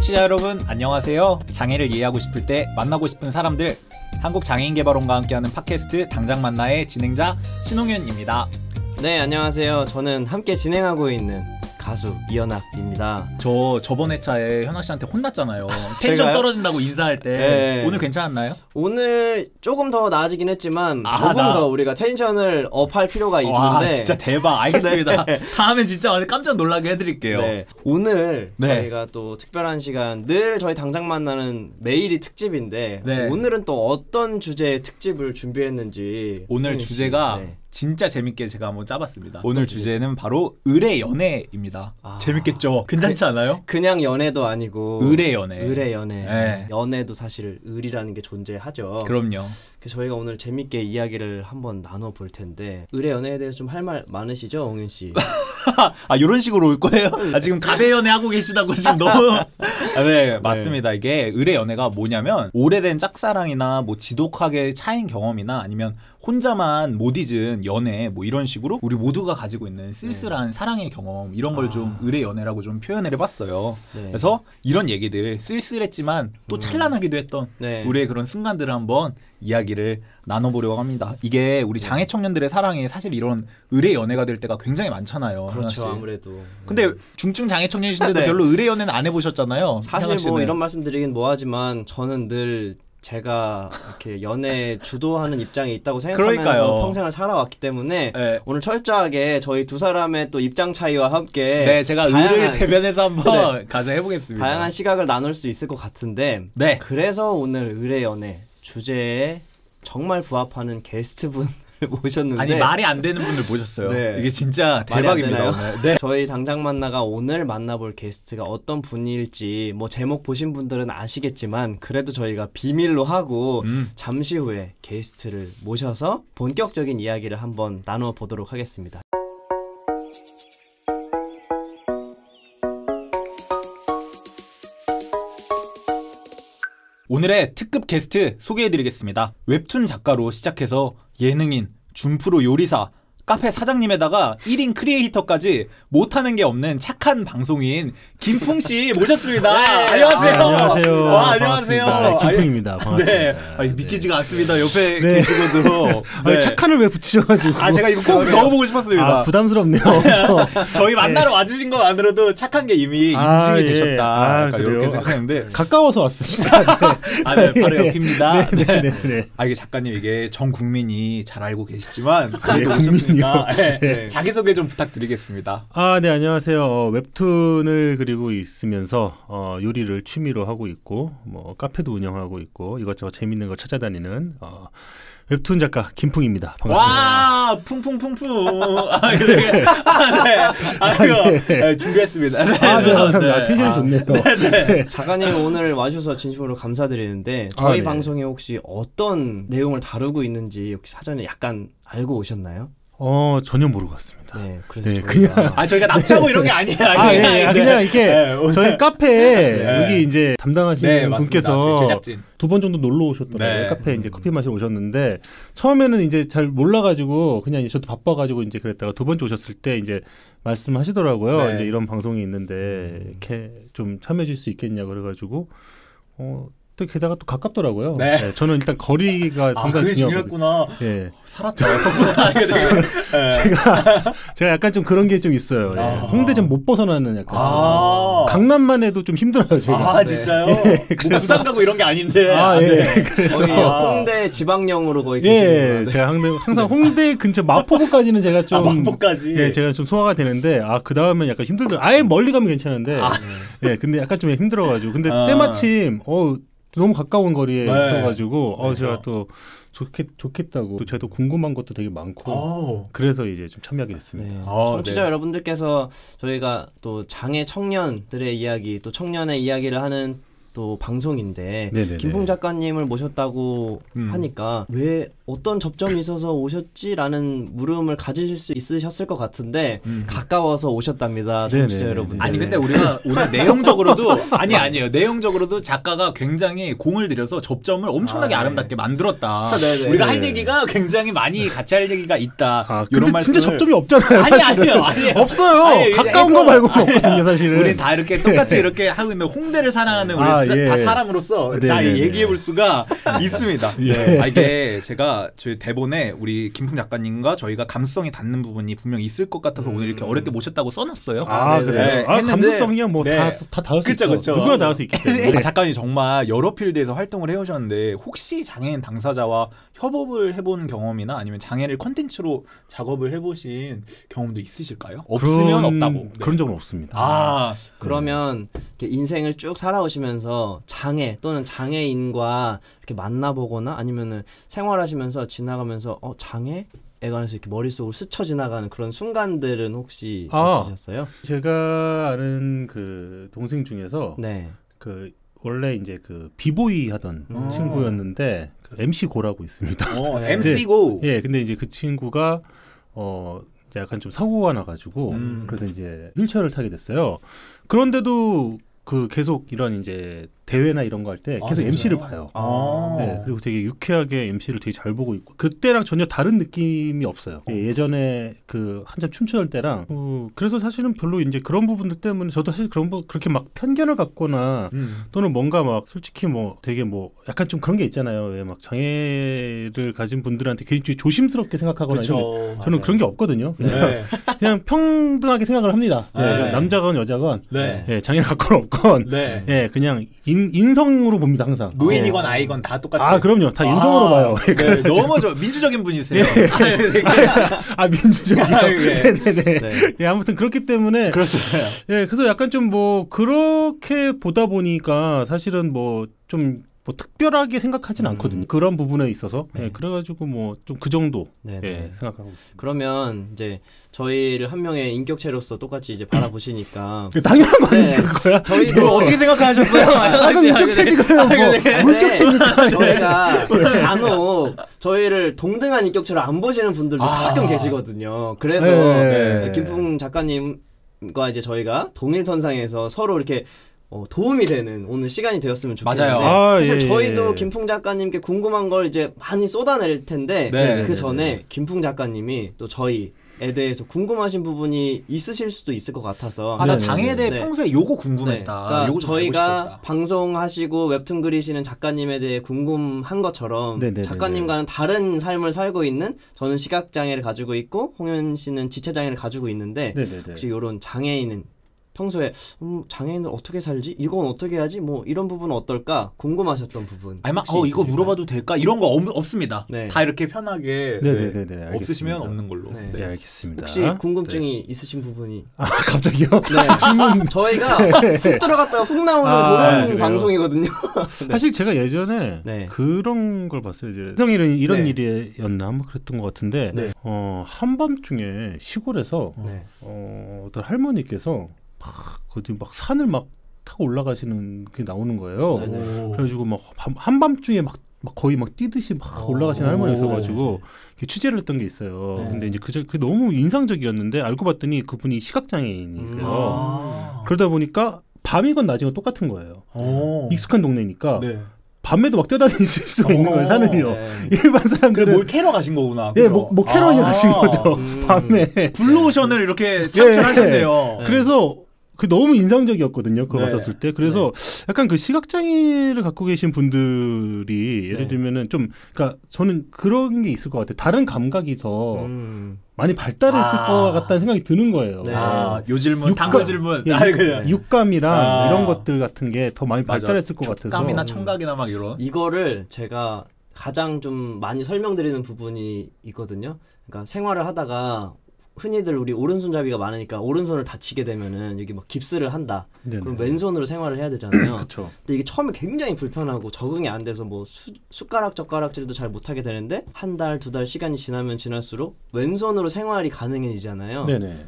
청취자 여러분 안녕하세요. 장애를 이해하고 싶을 때 만나고 싶은 사람들, 한국장애인개발원과 함께하는 팟캐스트 당장 만나의 진행자 신홍윤입니다. 네, 안녕하세요. 저는 함께 진행하고 있는 가수 이현학입니다. 저번 회차에 현학 씨한테 혼났잖아요. 텐션 제가요? 떨어진다고 인사할 때. 네. 오늘 괜찮았나요? 오늘 조금 더 나아지긴 했지만 조금 나- 더 우리가 텐션을 업할 필요가 와, 있는데 진짜 대박. 알겠습니다. 네. 다음엔 진짜 깜짝 놀라게 해드릴게요. 네, 오늘 네. 저희가 또 특별한 시간, 늘 저희 당장 만나는 매일이 특집인데 네. 오늘은 또 어떤 주제의 특집을 준비했는지 오늘 홍윤 씨. 주제가 네. 진짜 재밌게 제가 한번 짜봤습니다. 오늘 주제는 바로 의뢰 연애입니다. 재밌겠죠? 괜찮지 않아요? 그냥 연애도 아니고 의뢰 연애. 의뢰 연애. 네. 연애도 사실 의리라는 게 존재하죠. 그럼요. 그래서 저희가 오늘 재밌게 이야기를 한번 나눠볼 텐데, 의뢰 연애에 대해서 좀 할 말 많으시죠, 홍윤 씨? 아, 이런 식으로 올 거예요? 아, 지금 가배 연애 하고 계시다고 지금 너무. 아, 네, 맞습니다. 이게 의뢰 연애가 뭐냐면 오래된 짝사랑이나 뭐 지독하게 차인 경험이나 아니면 혼자만 못 잊은 연애 뭐 이런 식으로 우리 모두가 가지고 있는 쓸쓸한 사랑의 경험, 이런 걸 좀 의뢰 연애라고 좀 표현을 해봤어요. 네. 그래서 이런 얘기들, 쓸쓸했지만 또 찬란하기도 했던 네. 우리의 그런 순간들을 한번 이야기를 나눠보려고 합니다. 이게 우리 장애 청년들의 사랑이 사실 이런 의뢰 연애가 될 때가 굉장히 많잖아요. 그렇죠, 하나씩. 아무래도. 근데 중증 장애 청년이신데도 네. 별로 의뢰 연애는 안 해보셨잖아요. 사실 현학 씨는. 뭐 이런 말씀 드리긴 뭐하지만 저는 늘 제가 이렇게 연애 주도하는 입장에 있다고 생각하면서 그러니까요. 평생을 살아왔기 때문에 네. 오늘 철저하게 저희 두 사람의 또 입장 차이와 함께 네, 제가 의뢰를 대변해서 한번 가서 해보겠습니다. 다양한 시각을 나눌 수 있을 것 같은데, 네. 그래서 오늘 의뢰 연애 주제에 정말 부합하는 게스트분을 모셨는데, 아니 말이 안 되는 분들 모셨어요. 네. 이게 진짜 말이 안 대박입니다. 되나요? 오늘. 네. 저희 당장 만나가 오늘 만나볼 게스트가 어떤 분일지 뭐 제목 보신 분들은 아시겠지만 그래도 저희가 비밀로 하고 잠시 후에 게스트를 모셔서 본격적인 이야기를 한번 나눠 보도록 하겠습니다. 오늘의 특급 게스트 소개해드리겠습니다. 웹툰 작가로 시작해서 예능인, 준프로 요리사, 카페 사장님에다가 1인 크리에이터까지 못하는 게 없는 착한 방송인 김풍씨 모셨습니다. 안녕하세요. 안녕하세요. 와, 안녕하세요. 반갑습니다. 네, 김풍입니다. 반갑습니다. 네. 아니, 믿기지가 않습니다. 옆에 네. 계시고도. 아니, 착한을 왜 붙이셔가지고. 아, 제가 이거 꼭 넣어보고 싶었습니다. 아, 부담스럽네요. 저희 만나러 와주신 것만으로도 착한 게 이미 인증이 예. 되셨다. 아, 약간 그래요? 이렇게 생각했는데. 가까워서 왔습니다. 네. 아, 네, 바로 옆입니다. 네. 아, 이게 작가님, 이게 전 국민이 잘 알고 계시지만 네, 국민이요? 네. 자기소개 좀 부탁드리겠습니다. 아, 네, 안녕하세요. 웹툰을 그리고 있으면서 요리를 취미로 하고 있고, 뭐 카페도 운영하고 있고, 이것저것 재밌는 거 찾아다니는 웹툰 작가 김풍입니다. 반갑습니다. 와, 풍풍풍풍. 아, 네. 아, 네. 아이고, 네, 준비했습니다. 네, 아, 네, 감사합니다. 네. 텐션이 좋네요. 네. 작가님 오늘 와주셔서 진심으로 감사드리는데, 저희 네. 방송에 혹시 어떤 내용을 다루고 있는지 혹시 사전에 약간 알고 오셨나요? 전혀 모르고 왔습니다. 네, 그래서 네, 저희가 아, 저희가 납치하고 이런 게 아니에요. 그냥 이렇게 네, 저희 카페에 네. 여기 이제 담당하시는 네, 맞습니다. 분께서 저희 제작진. 2번 정도 놀러 오셨더라고요. 네. 카페에 이제 커피 마시러 오셨는데 처음에는 이제 잘 몰라가지고 그냥 이제 저도 바빠가지고 이제 그랬다가 2번째 오셨을 때 이제 말씀하시더라고요. 네. 이제 이런 방송이 있는데 이렇게 좀 참여해 줄 수 있겠냐 그래가지고 또 게다가 또 가깝더라고요. 네. 네, 저는 일단 거리가 아, 상당히 그게 중요하거든요. 중요했구나. 예. 살았죠. 덕분에 알게 되죠. 제가 약간 좀 그런 게 좀 있어요. 예. 홍대 좀 못 벗어나는 약간. 아. 강남만 해도 좀 힘들어요, 제가. 아, 진짜요? 뭐 부산 가고 이런 게 아닌데. 아, 예. 네. 그래서 거의 홍대 지방령으로 거의 예, 계시는 제가 항상 홍대 근처 마포구까지는 제가 좀 마포까지. 예, 제가 좀 소화가 되는데 그 다음에 약간 힘들더라고요. 아예 멀리 가면 괜찮은데 예, 근데 약간 좀 힘들어가지고 근데 때마침 너무 가까운 거리에 네. 있어가지고 그렇죠. 제가 또 좋겠다고 또 제가 궁금한 것도 되게 많고 그래서 이제 좀 참여하게 됐습니다. 네. 아, 청취자 네. 여러분들께서 저희가 또 장애 청년들의 이야기, 또 청년의 이야기를 하는 또 방송인데 네네네. 김풍 작가님을 모셨다고 하니까 왜 어떤 접점이 있어서 오셨지라는 물음을 가지실 수 있으셨을 것 같은데 가까워서 오셨답니다, 청취자 여러분. 아니 근데 우리가 오늘 내용적으로도 아니에요. 내용적으로도 작가가 굉장히 공을 들여서 접점을 엄청나게 아름답게 만들었다. 우리가 할 얘기가 굉장히 많이 같이 할 얘기가 있다. 이런 말씀 진짜 접점이 없잖아요. 아니에요. 없어요. 가까운 거 말고는 없거든요, 사실은. 우리 다 이렇게 똑같이 이렇게 하고 있는 홍대를 사랑하는 우리 다 사람으로서 다 얘기해 볼 수가 있습니다. 이게 제가 저희 대본에 우리 김풍 작가님과 저희가 감수성이 닿는 부분이 분명히 있을 것 같아서 오늘 이렇게 어렵게 모셨다고 써놨어요. 그래요? 감수성이야 뭐 다 닿을 수 있죠. 누구나 닿을 수 있기 때문에. 작가님 정말 여러 필드에서 활동을 해오셨는데 혹시 장애인 당사자와 협업을 해본 경험이나 아니면 장애를 콘텐츠로 작업을 해보신 경험도 있으실까요? 없으면 없다고. 그런 적은 없습니다. 그러면 이렇게 인생을 쭉 살아오시면서 장애 또는 장애인과 이렇게 만나보거나 아니면은 생활하시면서 지나가면서 장애에 관해서 이렇게 머릿속으로 스쳐 지나가는 그런 순간들은 혹시 없으셨어요? 제가 아는 그 동생 중에서 그 원래 이제 그 비보이 하던 친구였는데 그 MC 고라고 있습니다. MC 고. 근데 이제 그 친구가 약간 좀 사고가 나가지고 그래서 이제 휠체어를 타게 됐어요. 그런데도 그 계속 이런 이제 대회나 이런 거 할 때 계속 MC를 봐요. 그리고 되게 유쾌하게 MC를 되게 잘 보고 있고 그때랑 전혀 다른 느낌이 없어요. 예전에 그 한참 춤추던 때랑 그래서 사실은 별로 이제 그런 부분들 때문에 저도 사실 그렇게 막 편견을 갖거나 또는 뭔가 막 솔직히 뭐 되게 뭐 약간 좀 그런 게 있잖아요. 왜 막 장애를 가진 분들한테 굉장히 조심스럽게 생각하거나 이런 저는 그런 게 없거든요. 그냥 평등하게 생각을 합니다. 남자건 여자건 장애를 갖건 없건 그냥 인성으로 봅니다 항상. 노인이건 아이건 다 똑같이. 그럼요. 다 인성으로 봐요. 너무 민주적인 분이세요. 민주적이요. 네네네. 아무튼 그렇기 때문에 그렇습니다. 그래서 약간 좀 뭐 그렇게 보다 보니까 사실은 뭐 좀 뭐 특별하게 생각하진 않거든요. 그런 부분에 있어서. 그래가지고 뭐 좀 그 정도 생각하고 있습니다. 그러면 이제 저희를 한 명의 인격체로서 똑같이 이제 바라보시니까 당연한 거 아닙니까 그거야? 저희도 어떻게 생각하셨어요? 인격체 지금 인격체입니까? 저희가 간혹 저희를 동등한 인격체로 안 보시는 분들도 가끔 계시거든요. 그래서 김풍 작가님과 이제 저희가 동일선상에서 서로 이렇게 도움이 되는 오늘 시간이 되었으면 좋겠는데 사실 저희도 김풍 작가님께 궁금한 걸 이제 많이 쏟아낼 텐데 그 전에 김풍 작가님이 또 저희에 대해서 궁금하신 부분이 있으실 수도 있을 것 같아서 나 장애에 대해 평소에 요거 궁금했다. 그러니까 요거 저희가 방송하시고 웹툰 그리시는 작가님에 대해 궁금한 것처럼 작가님과는 다른 삶을 살고 있는 저는 시각장애를 가지고 있고 홍현 씨는 지체장애를 가지고 있는데 혹시 이런 장애인은 평소에 장애인을 어떻게 살지? 이건 어떻게 하지? 뭐 이런 부분은 어떨까? 궁금하셨던 부분. 이거 물어봐도 될까? 이런 거 없습니다. 다 이렇게 편하게 없으시면 없는 걸로. 알겠습니다. 혹시 궁금증이 있으신 부분이? 갑자기요? 질문. 저희가 훅 들어갔다가 훅 나오는 그런 방송이거든요. 사실 제가 예전에 그런 걸 봤어요. 세상에 이런 일이었나 뭐 그랬던 것 같은데 한밤중에 시골에서 어떤 할머니께서 막 산을 막 타고 올라가시는 게 나오는 거예요. 그래가지고 막 한밤중에 막 거의 막 뛰듯이 막 올라가시는 할머니였어가지고 취재를 했던 게 있어요. 근데 이제 그게 너무 인상적이었는데 알고 봤더니 그분이 시각장애인이세요. 그러다 보니까 밤이건 낮이건 똑같은 거예요. 익숙한 동네니까. 밤에도 막 뛰어다닐 수 있는 거예요, 산을요. 일반 사람들은 뭘 캐러 가신 거구나. 뭐 캐러 가신 거죠. 밤에 블루오션을 이렇게 창출하셨네요. 그래서 그 너무 인상적이었거든요. 그거 봤었을 때. 그래서 약간 그 시각장애를 갖고 계신 분들이 예를 들면은 좀 그러니까 저는 그런 게 있을 것 같아요. 다른 감각이 더 많이 발달했을 것 같다는 생각이 드는 거예요. 요 질문, 당구 질문. 육감이랑 이런 것들 같은 게 더 많이 발달했을 것 같아서. 육감이나 청각이나 막 이런. 이거를 제가 가장 좀 많이 설명드리는 부분이 있거든요. 그러니까 생활을 하다가 흔히들 우리 오른손잡이가 많으니까 오른손을 다치게 되면은 여기 막 깁스를 한다. 그럼 왼손으로 생활을 해야 되잖아요. 근데 이게 처음에 굉장히 불편하고 적응이 안 돼서 뭐 숟가락 젓가락질도 잘 못하게 되는데 한 달, 두 달 시간이 지나면 지날수록 왼손으로 생활이 가능해지잖아요.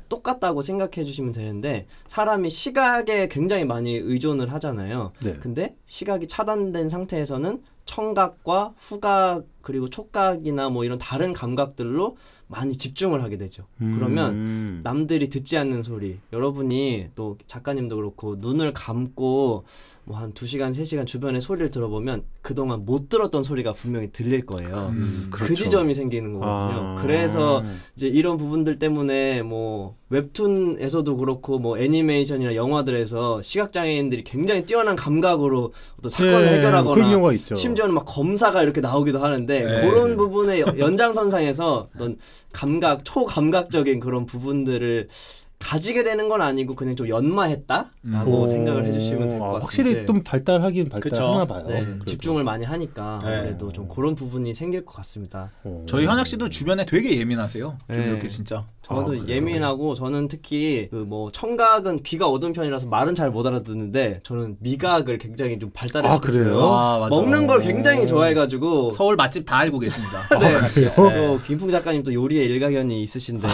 똑같다고 생각해 주시면 되는데 사람이 시각에 굉장히 많이 의존을 하잖아요. 근데 시각이 차단된 상태에서는 청각과 후각 그리고 촉각이나 뭐 이런 다른 감각들로 많이 집중을 하게 되죠. 그러면 남들이 듣지 않는 소리, 여러분이 또 작가님도 그렇고 눈을 감고 뭐 한 2시간, 3시간 주변의 소리를 들어보면 그동안 못 들었던 소리가 분명히 들릴 거예요. 그렇죠. 그 지점이 생기는 거거든요. 그래서 이제 이런 부분들 때문에 뭐 웹툰에서도 그렇고 뭐 애니메이션이나 영화들에서 시각장애인들이 굉장히 뛰어난 감각으로 어떤 사건을 해결하거나 그런 경우가 있죠. 심지어는 막 검사가 이렇게 나오기도 하는데 네. 그런 부분의 연장선상에서 어떤 감각, 초감각적인 그런 부분들을 가지게 되는 건 아니고 그냥 좀 연마했다라고 생각을 해주시면 될 것 같은데 확실히 좀 발달하긴 발달하나 봐요. 네, 그래도. 집중을 많이 하니까 네. 아무래도 좀 그런 부분이 생길 것 같습니다. 저희 현학 씨도 주변에 되게 예민하세요. 좀 네. 이렇게 진짜. 저도 그래요? 예민하고 저는 특히 그 뭐 청각은 귀가 어두운 편이라서 말은 잘 못 알아듣는데 저는 미각을 굉장히 좀 발달을 시켰어요. 그래요? 맞아. 먹는 걸 굉장히 좋아해가지고 서울 맛집 다 알고 계십니다. 네. 네. 또 김풍 작가님 또 요리에 일가견이 있으신데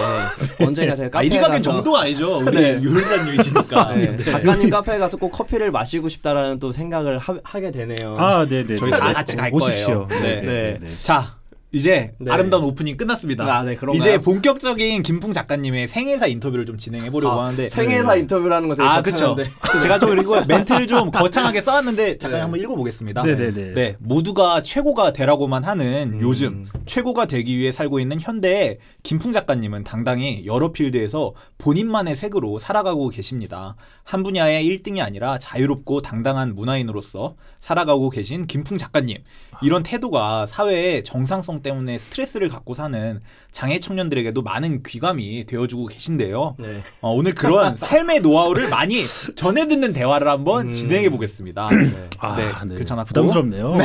언제나 제가 카페에 일가견 가서 정도가 아니죠. 우리 네. 요리사님이시니까. 네. 작가님 카페에 가서 꼭 커피를 마시고 싶다라는 또 생각을 하게 되네요. 네네. 저희 다 같이 갈 오십시오. 거예요. 네. 네. 자, 이제 네. 아름다운 오프닝 끝났습니다. 네, 그런가요? 이제 본격적인 김풍 작가님의 생애사 인터뷰를 좀 진행해 보려고 하는데 생애사 인터뷰라는 거 되게 그렇죠. 거창한데. 제가 좀 그리고 멘트를 좀 거창하게 써왔는데 잠깐 네. 한번 읽어보겠습니다. 네네네. 네, 모두가 최고가 되라고만 하는 요즘 최고가 되기 위해 살고 있는 현대의 김풍 작가님은 당당히 여러 필드에서 본인만의 색으로 살아가고 계십니다. 한 분야의 1등이 아니라 자유롭고 당당한 문화인으로서 살아가고 계신 김풍 작가님. 이런 태도가 사회의 정상성 때문에 스트레스를 갖고 사는 장애 청년들에게도 많은 귀감이 되어주고 계신데요. 네. 오늘 그런 삶의 노하우를 많이 전해 듣는 대화를 한번 진행해 보겠습니다. 네, 괜찮았고. 부담스럽네요.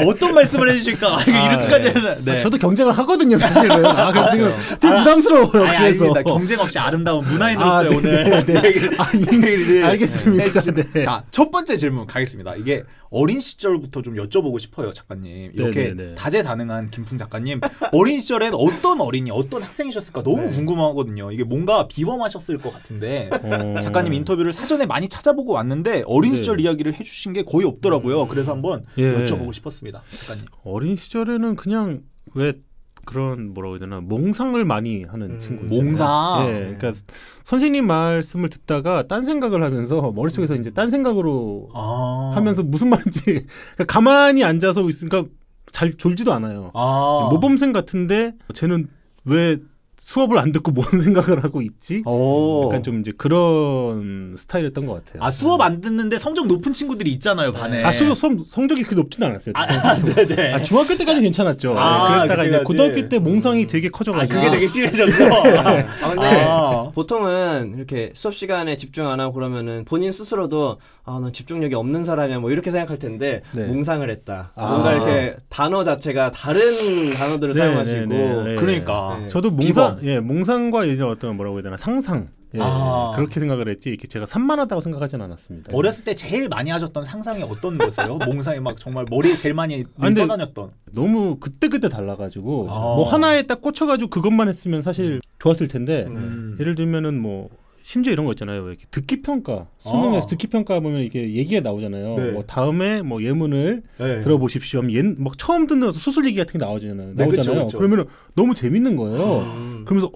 어떤 말씀을 해주실까? 이렇게까지 해서. 네. 저도 경쟁을 하거든요, 사실은. 그래서 지금 되게 부담스러워요. 아니, 그래서 아닙니다. 경쟁 없이 아름다운 문화인으로서의 네, 오늘 네. 얘기를 알겠습니다. 해주신- 네. 자, 첫 번째 질문 가겠습니다. 이게 어린 시절부터 좀 여쭤보고 싶어요, 작가님. 이렇게 네. 다재다능한 김풍 작가님. 어린 시절엔 어떤 어린이, 어떤 학생이셨을까 너무 궁금하거든요. 이게 뭔가 비범하셨을 것 같은데 작가님 인터뷰를 사전에 많이 찾아보고 왔는데 어린 네. 시절 이야기를 해주신 게 거의 없더라고요. 그래서 한번 여쭤보고 싶었습니다, 작가님. 어린 시절에는 그냥 왜 그런 뭐라고 해야 되나 몽상을 많이 하는 친구. 몽상. 예, 그러니까 선생님 말씀을 듣다가 딴 생각을 하면서 머릿속에서 이제 딴 생각으로 하면서 무슨 말인지 그러니까 가만히 앉아서 있으니까 잘 졸지도 않아요. 모범생 같은데 쟤는 왜 수업을 안 듣고 뭔 생각을 하고 있지? 약간 좀 이제 그런 스타일이었던 것 같아요. 수업 안 듣는데 성적 높은 친구들이 있잖아요, 반에. 수업 성적이 그렇게 높지는 않았어요. 네네. 중학교 때까지 괜찮았죠. 그랬다가 이제 그때까지. 고등학교 때 몽상이 되게 커져가지고. 그게 되게 심해졌어. 근데 보통은 이렇게 수업 시간에 집중 안 하고 그러면은 본인 스스로도 난 집중력이 없는 사람이야 뭐 이렇게 생각할 텐데 네. 몽상을 했다. 뭔가 이렇게 단어 자체가 다른 단어들을 사용하시고 네. 그러니까. 네. 저도 몽상과 이제 어떤 뭐라고 해야 되나 상상. 그렇게 생각을 했지 이렇게 제가 산만하다고 생각하진 않았습니다. 어렸을 때 제일 많이 하셨던 상상이 어떤 거세요? 몽상이 막 정말 머리에 제일 많이 근데 떠다녔던. 너무 그때 달라가지고 뭐 하나에 딱 꽂혀가지고 그것만 했으면 사실 좋았을 텐데 예를 들면은 뭐 심지어 이런 거 있잖아요. 왜 이렇게 듣기 평가 수능에서 듣기 평가 보면 이게 얘기가 나오잖아요. 네. 뭐 다음에 뭐 예문을 네. 들어보십시오. 막 처음 듣는 수술 얘기 같은 게 나오잖아요. 네, 그쵸. 그러면은 너무 재밌는 거예요. 그러면서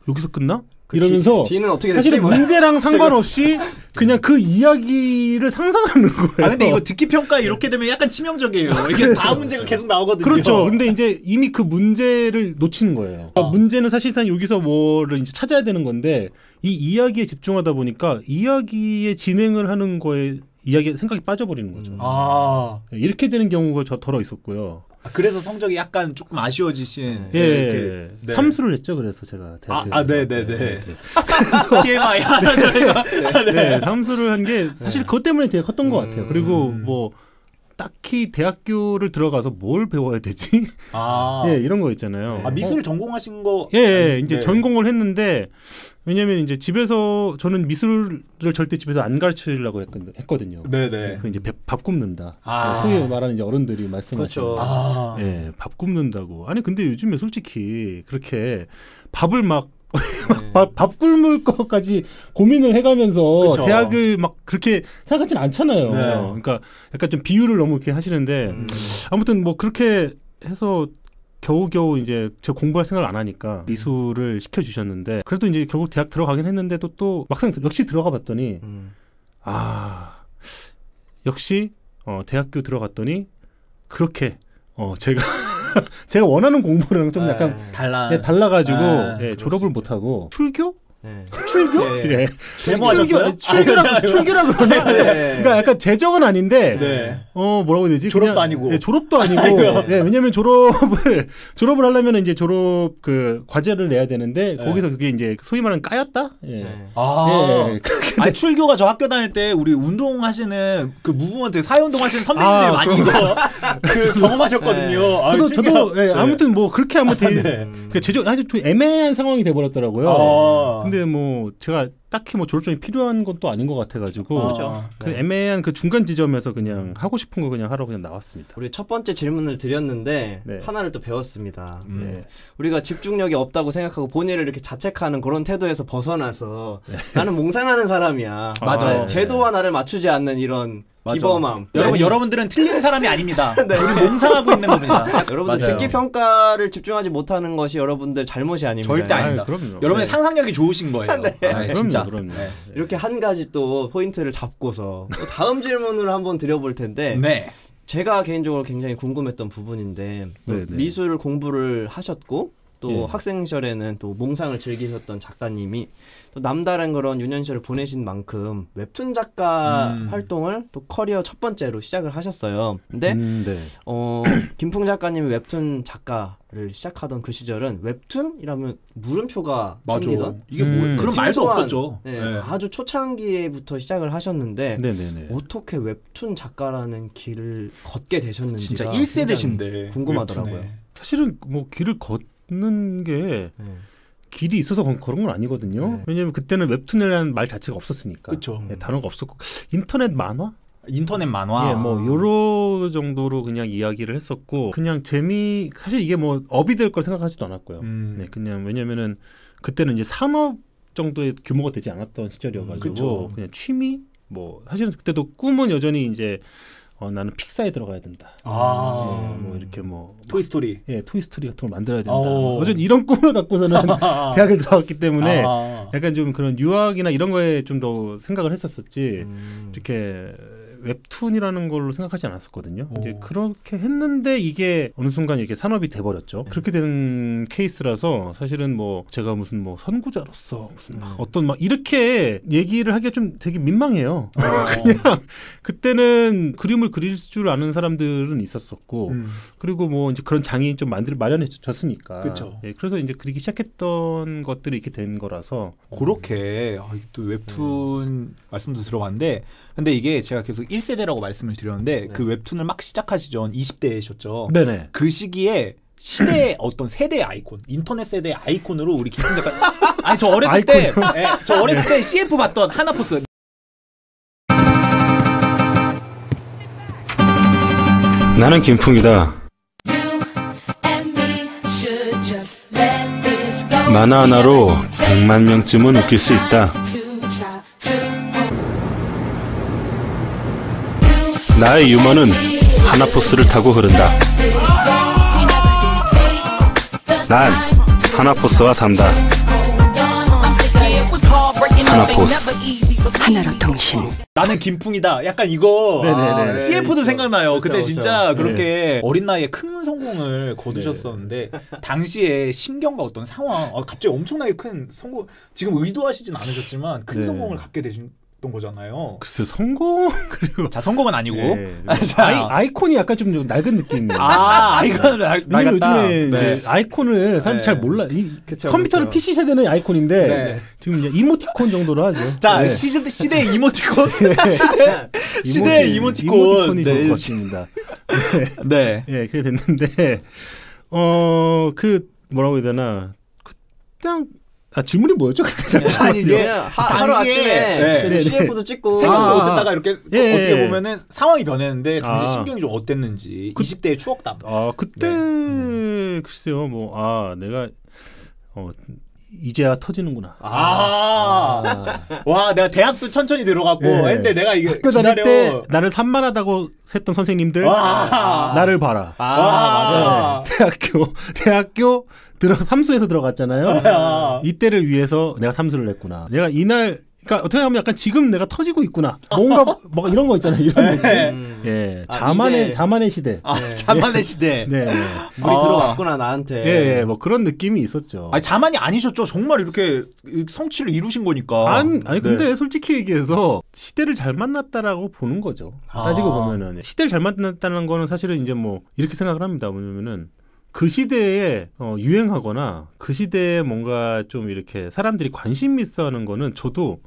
여기서 끝나? 그 이러면서 뒤는 어떻게 됐지? 사실 문제랑 상관없이 그냥 그 이야기를 상상하는 거예요. 근데 이거 듣기 평가 이렇게 되면 약간 치명적이에요. 이게 다음 문제가 계속 나오거든요. 그렇죠. 근데 이제 이미 그 문제를 놓치는 거예요. 문제는 사실상 여기서 뭐를 이제 찾아야 되는 건데 이 이야기에 집중하다 보니까 이야기의 진행을 하는 거에 생각이 빠져버리는 거죠. 이렇게 되는 경우가 덜어 있었고요. 그래서 성적이 약간 조금 아쉬워지신. 네. 삼수를 했죠. 그래서 제가 대학교에서. 네네네. TMI 하나 저희가. 네, 삼수를 한 게 사실 그것 때문에 되게 컸던 것 같아요. 그리고 뭐 딱히 대학교를 들어가서 뭘 배워야 되지? 이런 거 있잖아요. 미술 전공하신 거. 이제 전공을 했는데 왜냐면 이제 집에서 저는 미술을 절대 집에서 안 가르치려고 했거든요. 네네. 그 이제 밥 굽는다. 소위 말하는 이제 어른들이 말씀하시는. 그렇죠. 밥 굽는다고. 아니 근데 요즘에 솔직히 그렇게 밥을 막 밥 굶을 것까지 고민을 해가면서 그쵸. 대학을 막 그렇게 생각하진 않잖아요. 네. 그러니까 약간 좀 비유를 너무 이렇게 하시는데 아무튼 뭐 그렇게 해서 겨우겨우 이제 저 공부할 생각을 안 하니까 미술을 시켜주셨는데 그래도 이제 결국 대학 들어가긴 했는데도 또 막상 역시 들어가 봤더니 역시 대학교 들어갔더니 그렇게 제가 제가 원하는 공부랑 좀 약간 달라가지고 졸업을 못하고 출교? 출교? 네. 데모하셨어요? 출교라 그러네. 그러니까 약간 재정은 아닌데 뭐라고 해야 되지? 졸업도 아니고. 졸업도 아니고. 왜냐면 졸업을 하려면 이제 졸업 그 과제를 내야 되는데 거기서 그게 이제 소위 말하는 까였다? 아니 출교가 저 학교 다닐 때 우리 운동하시는 그 무브먼트 사회운동 하시는 선배님들이 많이 이거 그 경험하셨거든요. 저도 아무튼 뭐 그렇게 하면 제조 아주 좀 애매한 상황이 돼 버렸더라고요. 근데 뭐 제가 딱히 뭐 졸업증이 필요한 것도 아닌 것 같아가지고 그 애매한 그 중간 지점에서 그냥 하고 싶은 거 그냥 하러 그냥 나왔습니다. 우리 첫 번째 질문을 드렸는데 하나를 또 배웠습니다. 우리가 집중력이 없다고 생각하고 본인을 이렇게 자책하는 그런 태도에서 벗어나서 나는 몽상하는 사람이야. 맞아. 제도와 나를 맞추지 않는 이런 기범함. 여러분들은 틀린 사람이 아닙니다. 우리 몽상하고 있는 겁니다. 여러분들 듣기 평가를 집중하지 못하는 것이 여러분들 잘못이 아닙니다. 절대 아닙니다. 여러분의 상상력이 좋으신 거예요. 진짜. 이렇게 한 가지 또 포인트를 잡고서 또 다음 질문을 한번 드려볼 텐데 제가 개인적으로 굉장히 궁금했던 부분인데 미술 공부를 하셨고 또 학생 시절에는 또 몽상을 즐기셨던 작가님이 또 남다른 그런 유년시절을 보내신 만큼 웹툰 작가 활동을 또 커리어 첫 번째로 시작을 하셨어요. 근데 김풍 작가님이 웹툰 작가를 시작하던 그 시절은 웹툰이라면 물음표가 생기던 이게 뭐 그런 말도 없었죠. 아주 초창기부터 시작을 하셨는데 어떻게 웹툰 작가라는 길을 걷게 되셨는지가 진짜 1세대신데 궁금하더라고요. 웹툰에. 사실은 뭐 길을 걷는 게 길이 있어서 그런 건 아니거든요. 왜냐면 그때는 웹툰이라는 말 자체가 없었으니까. 단어가 없었고 인터넷 만화? 뭐 요러 정도로 그냥 이야기를 했었고 그냥 사실 이게 뭐 업이 될 걸 생각하지도 않았고요. 그냥 왜냐면은 그때는 이제 산업 정도의 규모가 되지 않았던 시절이어가지고 그냥 취미 뭐 사실은 그때도 꿈은 여전히 이제 나는 픽사에 들어가야 된다. 뭐 이렇게 뭐 토이스토리. 토이스토리 같은 걸 만들어야 된다. 어쨌든 이런 꿈을 갖고서는 대학을 들어갔기 때문에 약간 좀 그런 유학이나 이런 거에 좀 더 생각을 했었었지. 이렇게 웹툰이라는 걸로 생각하지 않았었거든요. 이제 그렇게 했는데 이게 어느 순간 이렇게 산업이 돼버렸죠. 그렇게 된 케이스라서 사실은 뭐 제가 무슨 뭐 선구자로서 무슨 막 어떤 막 이렇게 얘기를 하기가 좀 되게 민망해요. 그냥 그때는 그림을 그릴 줄 아는 사람들은 있었었고 그리고 뭐 이제 그런 장이 좀 마련해졌으니까. 그래서 이제 그리기 시작했던 것들이 이렇게 된 거라서 그렇게 또 웹툰 말씀도 들어봤는데 근데 이게 제가 계속 1세대라고 말씀을 드렸는데 그 웹툰을 막 시작하시던 20대이셨죠. 그 시기에 시대의 어떤 세대의 아이콘, 인터넷 세대의 아이콘으로 우리 김풍 작가 아니 저 어렸을 때 CF 봤던 하나포스 나는 김풍이다. 만화 하나로 100만 명쯤은 웃길 수 있다. 나의 유머는 하나포스를 타고 흐른다. 난 하나포스와 산다. 하나포스. 하나로 통신. 나는 김풍이다. 약간 이거 CF도 생각나요. 그때 진짜 그렇게 어린 나이에 큰 성공을 거두셨었는데 당시에 심경과 어떤 상황 갑자기 엄청나게 큰 성공 지금 의도하시진 않으셨지만 큰 성공을 갖게 되신 거잖아요. 글쎄 성공 그리고 성공은 아니고 아이콘이 약간 좀 낡은 느낌이에요. 아이콘은 왜냐면 요즘에 이제 아이콘을 사람들이 잘 몰라. 컴퓨터는 PC 세대는 아이콘인데 지금 이제 이모티콘 정도로 하죠. 자 시대의 이모티콘 시대의 이모티콘이 좋을 것 같습니다. 그게 됐는데 그 뭐라고 해야 되나 그냥 질문이 뭐였죠? 아니 이게 하루 아침에 CF도 찍고 생각도 못했다가 이렇게 어떻게 보면은 상황이 변했는데 당시 심경이 좀 어땠는지 20대의 추억담. 그때 글쎄요 내가 이제야 터지는구나. 와, 내가 대학도 천천히 들어갔고 근데 내가 이게 학교 다닐 때 나를 산만하다고 했던 선생님들 나를 봐라. 맞아요. 대학교 삼수에서 들어갔잖아요. 이때를 위해서 내가 삼수를 냈구나. 내가 이날 그러니까 어떻게 보면 약간 지금 내가 터지고 있구나. 뭔가 이런 거 있잖아요. 이런 느낌. 예, 자만의 시대. 자만의 시대. 네, 물이 들어왔구나 나한테. 예, 뭐 그런 느낌이 있었죠. 아니 자만이 아니셨죠. 정말 이렇게 성취를 이루신 거니까. 아니 근데 솔직히 얘기해서 시대를 잘 만났다라고 보는 거죠. 따지고 보면은 시대를 잘 만났다는 거는 사실은 이제 뭐 이렇게 생각을 합니다. 뭐냐면은 그 시대에 유행하거나 그 시대에 뭔가 좀 이렇게 사람들이 관심 있어하는 거는 저도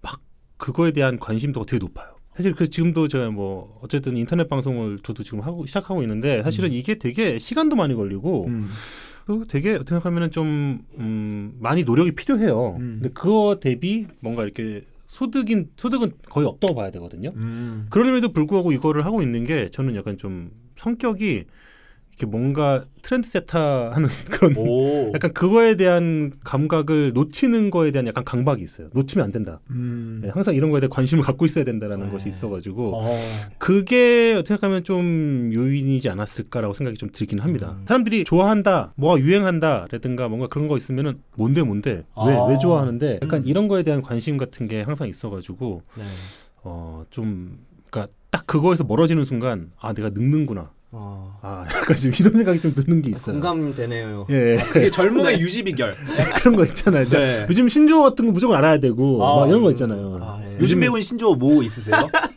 막 그거에 대한 관심도가 되게 높아요. 사실 지금도 제가 뭐 어쨌든 인터넷 방송을 저도 지금 시작하고 있는데 사실은 이게 되게 시간도 많이 걸리고 되게 어떻게 생각하면은 좀 많이 노력이 필요해요. 근데 그거 대비 뭔가 이렇게 소득은 거의 없다고 봐야 되거든요. 그럼에도 불구하고 이거를 하고 있는 게 저는 약간 좀 성격이 이렇게 뭔가 트렌드 세터하는 그런 약간 그거에 대한 감각을 놓치는 거에 대한 약간 강박이 있어요. 놓치면 안 된다. 네, 항상 이런 거에 대해 관심을 갖고 있어야 된다라는 것이 있어가지고 그게 어떻게 생각하면 좀 요인이지 않았을까라고 생각이 좀 들긴 합니다. 사람들이 좋아한다, 뭐가 유행한다라든가 뭔가 그런 거 있으면은 뭔데 왜 좋아하는데 약간 이런 거에 대한 관심 같은 게 항상 있어가지고 좀 그러니까 딱 그거에서 멀어지는 순간 내가 늙는구나. 약간 지금 이런 생각이 좀 드는 게 있어요. 공감되네요. 예. 그게 젊음의 유지 비결. 그런 거 있잖아요. 요즘 신조어 같은 거 무조건 알아야 되고 막 이런 거 있잖아요. 요즘 배운 신조어 뭐 있으세요?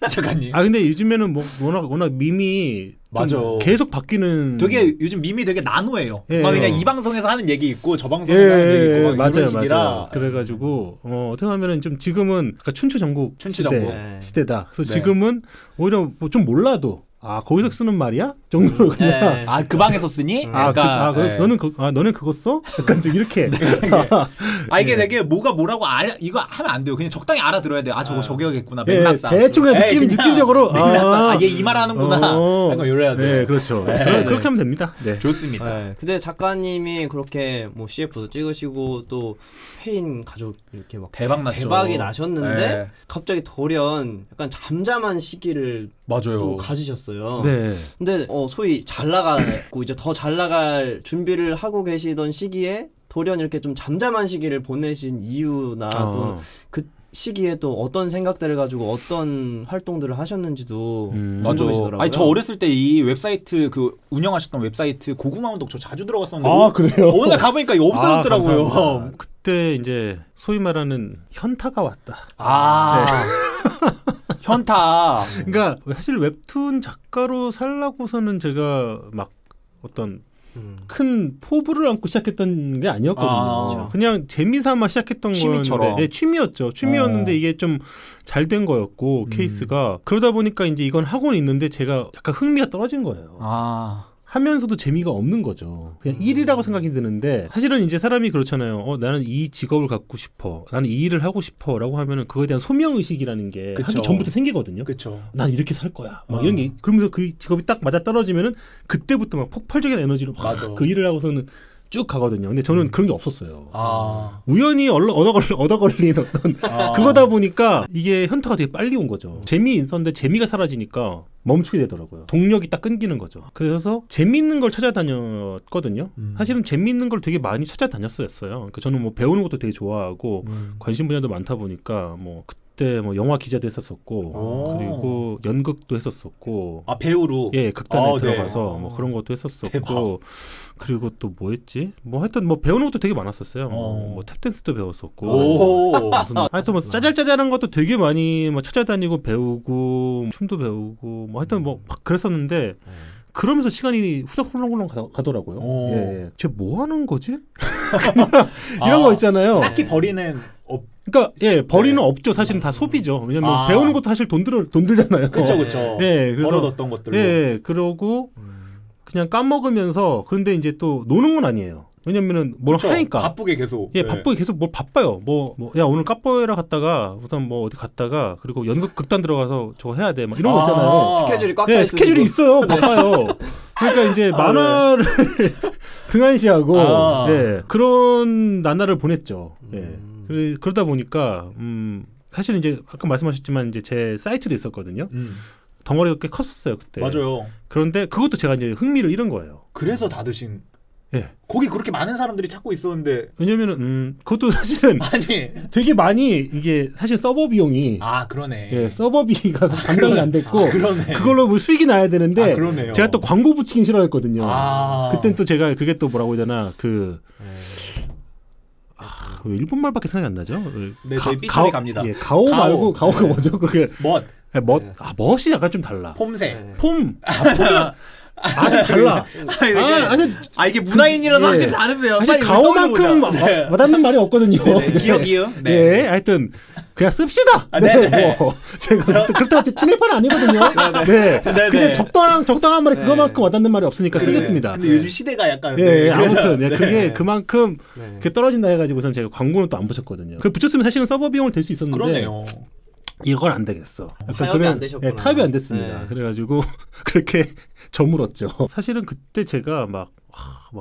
작가님. 근데 요즘에는 뭐 워낙 밈이 맞아. 계속 바뀌는. 되게 요즘 밈이 되게 나누해요. 막 그냥 이 방송에서 하는 얘기 있고 저 방송에서 하는 얘기 있고 막 이런 식이라. 맞아요. 그래가지고 어떻게 하면은 좀 지금은 춘추 전국 시대다. 그래서 지금은 오히려 뭐 좀 몰라도. 거기서 쓰는 말이야? 정도로 그냥. 그 방에서 쓰니? 너는 그거 써? 약간 좀 이렇게. 이게 되게 뭐라고 이거 하면 안 돼요. 그냥 적당히 알아들어야 돼요. 저기겠구나. 맥락상. 대충 느낌적으로. 얘 이 말 하는구나. 약간 이래야 돼요. 네, 그렇죠. 그렇게 하면 됩니다. 네. 좋습니다. 근데 작가님이 그렇게 뭐 CF도 찍으시고 또 페인 가족 이렇게 막 대박이 나셨는데 갑자기 돌연 약간 잠잠한 시기를 또 가지셨어요. 네. 근데 소위 잘 나가고 이제 더 잘 나갈 준비를 하고 계시던 시기에 돌연 이렇게 좀 잠잠한 시기를 보내신 이유나 또 그 시기에 또 어떤 생각들을 가지고 어떤 활동들을 하셨는지도 궁금해지더라고요. 저 어렸을 때 이 웹사이트 운영하셨던 웹사이트 고구마 운동 저 자주 들어갔었는데 그래요? 오늘 가보니까 이거 없어졌더라고요. 그때 이제 소위 말하는 현타가 왔다. 현타. 그러니까 사실 웹툰 작가로 살라고서는 제가 막 어떤 큰 포부를 안고 시작했던 게 아니었거든요. 그냥 재미삼아 시작했던 거였는데 취미였죠. 취미였는데 이게 좀 잘 된 거였고 케이스가 그러다 보니까 이제 이건 하고는 있는데 제가 약간 흥미가 떨어진 거예요. 하면서도 재미가 없는 거죠. 그냥 일이라고 생각이 드는데 사실은 이제 사람이 그렇잖아요. 나는 이 직업을 갖고 싶어. 나는 이 일을 하고 싶어. 라고 하면은 그거에 대한 소명의식이라는 게 하기 전부터 생기거든요. 난 이렇게 살 거야. 막 이런 게 그러면서 그 직업이 딱 맞아 떨어지면은 그때부터 막 폭발적인 에너지로 막 그 일을 하고서는 쭉 가거든요. 근데 저는 그런 게 없었어요. 우연히 얻어 걸린 어떤 그거다 보니까 이게 현타가 되게 빨리 온 거죠. 재미 있었는데 재미가 사라지니까 멈추게 되더라고요. 동력이 딱 끊기는 거죠. 그래서 재미있는 걸 찾아다녔거든요. 사실은 재미있는 걸 되게 많이 찾아다녔어요. 그러니까 저는 뭐 배우는 것도 되게 좋아하고 관심 분야도 많다 보니까 뭐 그때 뭐 영화 기자도 했었었고 그리고 연극도 했었었고 배우로 극단에 들어가서 뭐 그런 것도 했었었고 대박. 그리고 또 뭐 했지? 뭐 하여튼 뭐 배우는 것도 되게 많았었어요. 뭐 탭댄스도 배웠었고 무슨 하여튼 뭐 짜잘짜잘한 것도 되게 많이 뭐 찾아다니고 배우고 춤도 배우고 뭐 하여튼 뭐 막 그랬었는데 그러면서 시간이 후적 훌렁훌렁 가더라고요. 쟤 뭐 하는 거지? 이런 거 있잖아요. 딱히 버리는 그러니까 버리는 없죠. 사실은 다 소비죠. 왜냐면 배우는 것도 사실 돈 들잖아요. 그렇죠. 그래서 벌어뒀던 것들로. 그러고 그냥 까먹으면서 그런데 이제 또 노는 건 아니에요. 왜냐면은 뭘 하니까 바쁘게 계속 바쁘게 계속 뭘 바빠요. 야 오늘 카포에라 갔다가 우선 뭐 어디 갔다가 그리고 연극 극단 들어가서 저거 해야 돼 막 이런 거 있잖아요. 스케줄이 꽉 차 있어요. 스케줄이 있어요. 바빠요. 그러니까 이제 만화를 등한시하고 예, 그런 나날을 보냈죠. 예. 그러다 보니까 사실 이제 아까 말씀하셨지만 이제 제 사이트도 있었거든요. 덩어리가 꽤 컸었어요 그때. 맞아요. 그런데 그것도 제가 이제 흥미를 잃은 거예요. 그래서 닫으신. 예. 거기 그렇게 많은 사람들이 찾고 있었는데. 왜냐면은 그것도 사실은 아니 되게 많이 이게 사실 서버 비용이 그러네. 예, 서버비가 감당이 안 됐고 그러네. 그걸로 뭐 수익이 나야 되는데 그러네요. 제가 또 광고 붙이긴 싫어했거든요. 그땐 또 제가 그게 또 뭐라고 해야 되나 왜 일본 말밖에 생각이 안 나죠? 네, 저희 삐처리 갑니다. 예, 가오 말고 가오가 뭐죠? 그게 멋이 약간 좀 달라. 폼새. 폼. 좀 달라. 이게 문화인이라서 확실히 다르세요. 사실 가오만큼 와닿는 말이 없거든요. 기억이요? 네, 하여튼 그냥 씁시다. 뭐 제가 그렇다고 친일파는 아니거든요. 네. 근데 적당한 말이 그거만큼 와닿는 말이 없으니까 쓰겠습니다. 근데 요즘 시대가 약간 아무튼 그게 그만큼 그게 떨어진다 해가지고선 제가 광고는 또 안 붙였거든요. 그 붙였으면 사실은 서버 비용을 될 수 있었는데. 그러네요. 이건 안 되겠어. 타협이 안 되셨구나. 타협이 안 됐습니다. 그래가지고 그렇게 저물었죠. 사실은 그때 제가 막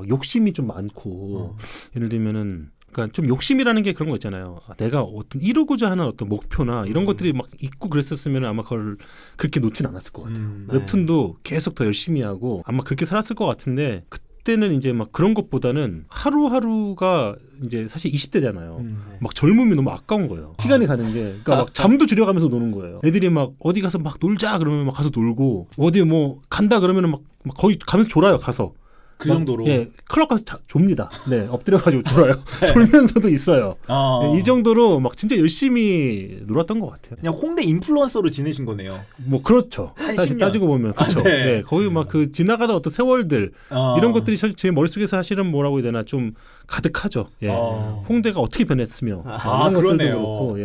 욕심이 좀 많고 예를 들면은 그러니까 좀 욕심이라는 게 그런 거 있잖아요. 내가 어떤 이루고자 하는 어떤 목표나 이런 것들이 막 있고 그랬었으면 아마 그걸 그렇게 놓진 않았을 것 같아요. 웹툰도 계속 더 열심히 하고 아마 그렇게 살았을 것 같은데 그때는 이제 막 그런 것보다는 하루하루가 이제 사실 20대잖아요. 막 젊음이 너무 아까운 거예요. 시간이 가는 게. 그러니까 막 잠도 줄여가면서 노는 거예요. 애들이 막 어디 가서 막 놀자 그러면 막 가서 놀고 어디 뭐 간다 그러면은 막 거의 가면서 졸아요. 가서. 그 정도로. 예, 클럽 가서 좁니다. 네, 엎드려가지고 졸아요. 졸면서도 있어요. 네, 이 정도로 막 진짜 열심히 놀았던 것 같아요. 그냥 홍대 인플루언서로 지내신 거네요. 뭐 그렇죠. 한 사실 10년. 따지고 보면 그렇죠. 네. 거기 막 그 지나가는 어떤 세월들 이런 것들이 제 머릿속에서 사실은 뭐라고 해야 되나 좀 가득하죠. 예. 홍대가 어떻게 변했으며 이런 것들도 그렇고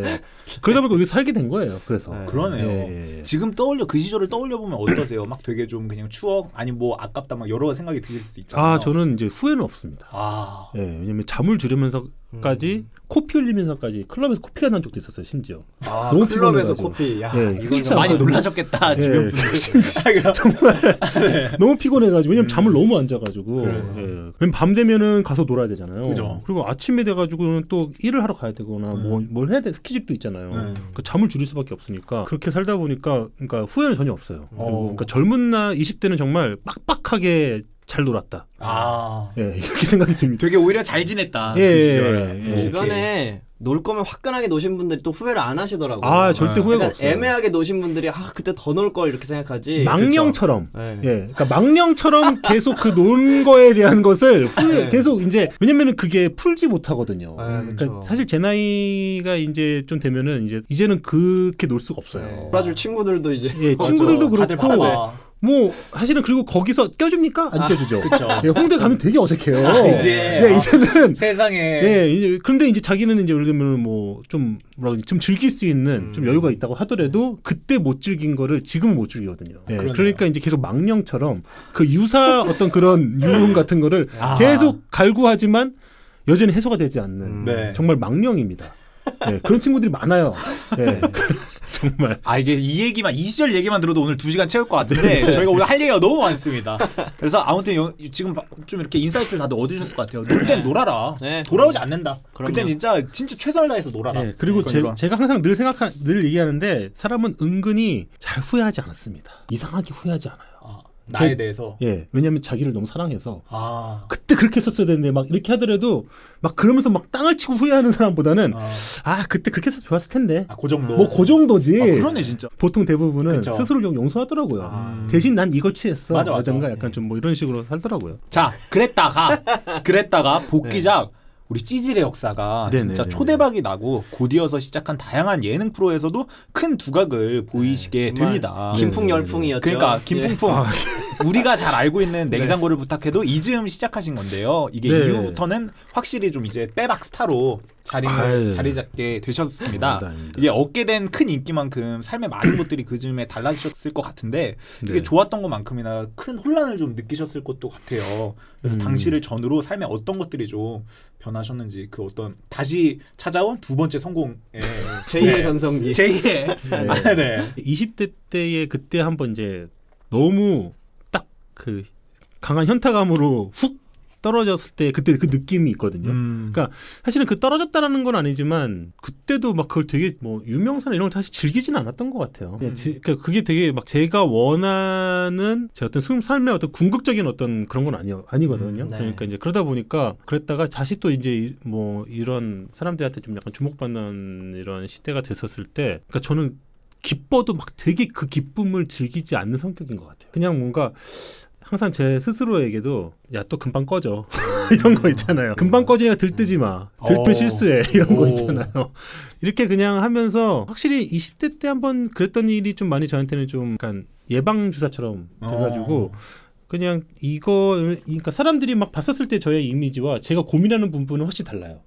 그러다 보니까 여기 살게 된 거예요. 그래서 그러네요. 지금 그 시절을 떠올려 보면 어떠세요? 막 되게 좀 그냥 추억 아니 뭐 아깝다 막 여러 생각이 드실 수도 있잖아요. 저는 이제 후회는 없습니다. 왜냐면 잠을 줄이면서까지 코피 흘리면서까지 클럽에서 코피가 난 적도 있었어요. 심지어 너무 클럽에서 코피. 이건 진짜 많이 놀라셨겠다. 주변 분들. 정말 너무 피곤해가지고 왜냐면 잠을 너무 안 자가지고 왜냐면 밤 되면은 가서 놀아야 되잖아요. 그죠. 그리고 아침에 돼가지고는 또 일을 하러 가야 되거나 뭘 해야 돼 스케줄도 있잖아요. 그러니까 잠을 줄일 수밖에 없으니까 그렇게 살다 보니까 그러니까 후회는 전혀 없어요. 그리고 그러니까 젊은 나 20대는 정말 빡빡하게 잘 놀았다. 이렇게 생각이 듭니다. 되게 오히려 잘 지냈다. 그 시절. 주변에 놀 거면 화끈하게 노신 분들이 또 후회를 안 하시더라고요. 절대 후회가 없어요. 애매하게 노신 분들이 그때 더 놀 걸 이렇게 생각하지. 망령처럼. 그러니까 망령처럼 계속 그 논 거에 대한 것을 계속 이제 왜냐면은 그게 풀지 못하거든요. 그러니까 사실 제 나이가 이제 좀 되면은 이제는 그렇게 놀 수가 없어요. 놀아줄 친구들도 이제 친구들도 그렇고. 뭐 사실은 그리고 거기서 껴줍니까? 안 껴주죠. 홍대 가면 되게 어색해요. 이제는 세상에. 이제 그런데 이제 자기는 이제 예를 들면 뭐 좀 좀 즐길 수 있는 좀 여유가 있다고 하더라도 그때 못 즐긴 거를 지금은 못 즐기거든요. 그러니까 이제 계속 망령처럼 그 유사 어떤 그런 유흥 같은 거를 계속 갈구하지만 여전히 해소가 되지 않는 정말 망령입니다. 그런 친구들이 많아요. 정말. 이게 이 시절 얘기만 들어도 오늘 2시간 채울 것 같은데 저희가 오늘 할 얘기가 너무 많습니다. 그래서 아무튼 지금 좀 이렇게 인사이트를 다들 얻으셨을 것 같아요. 놀 땐 놀아라. 돌아오지 않는다. 그땐 진짜 최선을 다해서 놀아라. 그리고 제가 항상 늘 얘기하는데 사람은 은근히 잘 후회하지 않았습니다. 이상하게 후회하지 않아요. 나에 대해서. 왜냐하면 자기를 너무 사랑해서 그때 그렇게 했었어야 되는데 막 이렇게 하더라도 막 그러면서 막 땅을 치고 후회하는 사람보다는 그때 그렇게 해서 좋았을 텐데. 그 정도. 뭐 그 정도지. 그러네 진짜. 보통 대부분은 스스로를 좀 용서하더라고요. 대신 난 이걸 취했어. 맞아. 약간 좀 뭐 이런 식으로 살더라고요. 자, 그랬다가 복귀작. 우리 찌질의 역사가 진짜 초대박이 나고 곧이어서 시작한 다양한 예능 프로에서도 큰 두각을 보이시게 됩니다. 김풍 열풍이었죠. 그러니까 김풍풍. 우리가 잘 알고 있는 냉장고를 부탁해도 이즈음 시작하신 건데요. 이게 이후부터는 확실히 좀 이제 빼박 스타로 자리 잡게 되셨습니다. 이게 얻게 된 큰 인기만큼 삶의 많은 것들이 그 즈음에 달라지셨을 것 같은데 되게 좋았던 것만큼이나 큰 혼란을 좀 느끼셨을 것도 같아요. 그래서 당시를 전후로 삶의 어떤 것들이 좀 변하셨는지 그 어떤 다시 찾아온 두 번째 성공의 제2의 전성기. 제2의 20대 때에 그때 한번 이제 너무 딱 그 강한 현타감으로 훅 떨어졌을 때 그때 그 느낌이 있거든요. 그러니까 사실은 그 떨어졌다라는 건 아니지만 그때도 막 그걸 되게 뭐 유명사나 이런 걸 사실 즐기지는 않았던 것 같아요. 그러니까 그게 되게 막 제가 원하는 제 어떤 삶의 어떤 궁극적인 어떤 그런 건 아니거든요. 네. 그러니까 이제 그러다 보니까 그랬다가 다시 또 이제 뭐 이런 사람들한테 좀 약간 주목받는 이런 시대가 됐었을 때, 그러니까 저는 기뻐도 막 되게 그 기쁨을 즐기지 않는 성격인 것 같아요. 그냥 뭔가 항상 제 스스로에게도 야 또 금방 꺼져 이런 거 있잖아요. 금방 꺼지니까 들뜨지 마. 들뜨 실수해 이런 거 있잖아요. 이렇게 그냥 하면서 확실히 20대 때 한번 그랬던 일이 좀 많이 저한테는 좀 약간 예방 주사처럼 돼가지고 그냥 그러니까 사람들이 막 봤었을 때 저의 이미지와 제가 고민하는 부분은 확실히 달라요.